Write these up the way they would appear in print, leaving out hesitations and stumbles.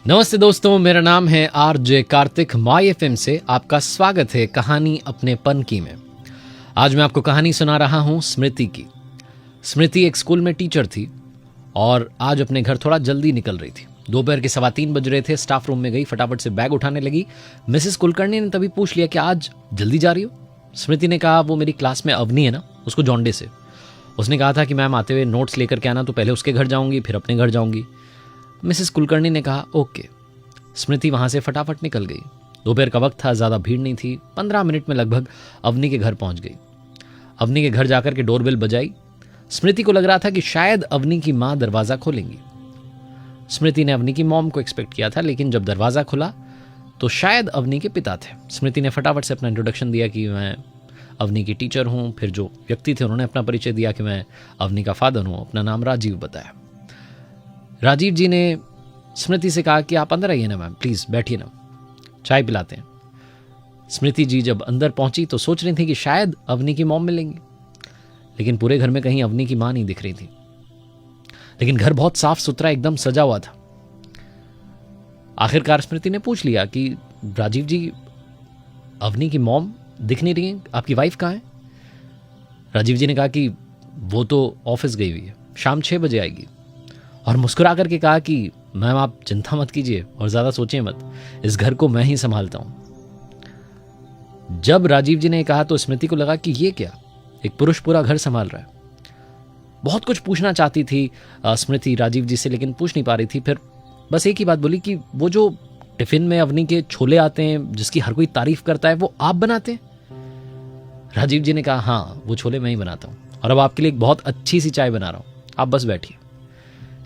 नमस्ते दोस्तों, मेरा नाम है आरजे कार्तिक। माई एफएम से आपका स्वागत है कहानी अपने पन की में। आज मैं आपको कहानी सुना रहा हूं स्मृति की। स्मृति एक स्कूल में टीचर थी और आज अपने घर थोड़ा जल्दी निकल रही थी। दोपहर के 3:15 बज रहे थे। स्टाफ रूम में गई, फटाफट से बैग उठाने लगी। मिसेस कुलकर्णी ने तभी पूछ लिया कि आज जल्दी जा रही हो? स्मृति ने कहा, वो मेरी क्लास में अवनी है ना, उसको जॉन्डिस है। उसने कहा था कि मैम आते हुए नोट्स लेकर के आना, तो पहले उसके घर जाऊंगी फिर अपने घर जाऊंगी। मिसेस कुलकर्णी ने कहा ओके। स्मृति वहां से फटाफट निकल गई। दोपहर का वक्त था, ज्यादा भीड़ नहीं थी। 15 मिनट में लगभग अवनी के घर पहुंच गई। अवनी के घर जाकर के डोरबेल बजाई। स्मृति को लग रहा था कि शायद अवनी की मां दरवाजा खोलेंगी। स्मृति ने अवनी की मॉम को एक्सपेक्ट किया था, लेकिन जब दरवाजा खुला तो शायद अवनी के पिता थे। स्मृति ने फटाफट से अपना इंट्रोडक्शन दिया कि मैं अवनी की टीचर हूं। फिर जो व्यक्ति थे उन्होंने अपना परिचय दिया कि मैं अवनी का फादर हूं। अपना नाम राजीव बताया। राजीव जी ने स्मृति से कहा कि आप अंदर आइए ना मैम, प्लीज बैठिए ना, चाय पिलाते हैं। स्मृति जी जब अंदर पहुंची तो सोच रही थी कि शायद अवनी की मॉम मिलेंगी, लेकिन पूरे घर में कहीं अवनी की मां नहीं दिख रही थी। लेकिन घर बहुत साफ सुथरा एकदम सजा हुआ था। आखिरकार स्मृति ने पूछ लिया कि राजीव जी, अवनी की मॉम दिख नहीं रही है, आपकी वाइफ कहाँ है? राजीव जी ने कहा कि वो तो ऑफिस गई हुई है, शाम 6 बजे आएगी। और मुस्कुरा करके कहा कि मैम आप चिंता मत कीजिए और ज्यादा सोचिए मत, इस घर को मैं ही संभालता हूं। जब राजीव जी ने कहा तो स्मृति को लगा कि ये क्या, एक पुरुष पूरा घर संभाल रहा है। बहुत कुछ पूछना चाहती थी स्मृति राजीव जी से, लेकिन पूछ नहीं पा रही थी। फिर बस एक ही बात बोली कि वो जो टिफिन में अवनी के छोले आते हैं जिसकी हर कोई तारीफ करता है, वो आप बनाते हैं? राजीव जी ने कहा हाँ, वो छोले मैं ही बनाता हूं और अब आपके लिए एक बहुत अच्छी सी चाय बना रहा हूं, आप बस बैठिए।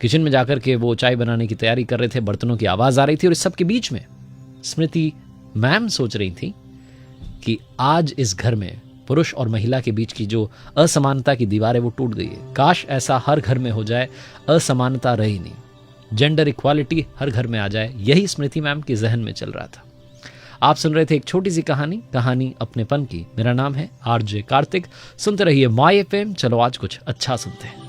किचन में जाकर के वो चाय बनाने की तैयारी कर रहे थे। बर्तनों की आवाज आ रही थी और इस सब के बीच में स्मृति मैम सोच रही थी कि आज इस घर में पुरुष और महिला के बीच की जो असमानता की दीवार है वो टूट गई है। काश ऐसा हर घर में हो जाए, असमानता रही नहीं, जेंडर इक्वालिटी हर घर में आ जाए। यही स्मृति मैम के जहन में चल रहा था। आप सुन रहे थे एक छोटी सी कहानी अपनेपन की। मेरा नाम है आरजे कार्तिक। सुनते रहिए माई एफएम। चलो आज कुछ अच्छा सुनते हैं।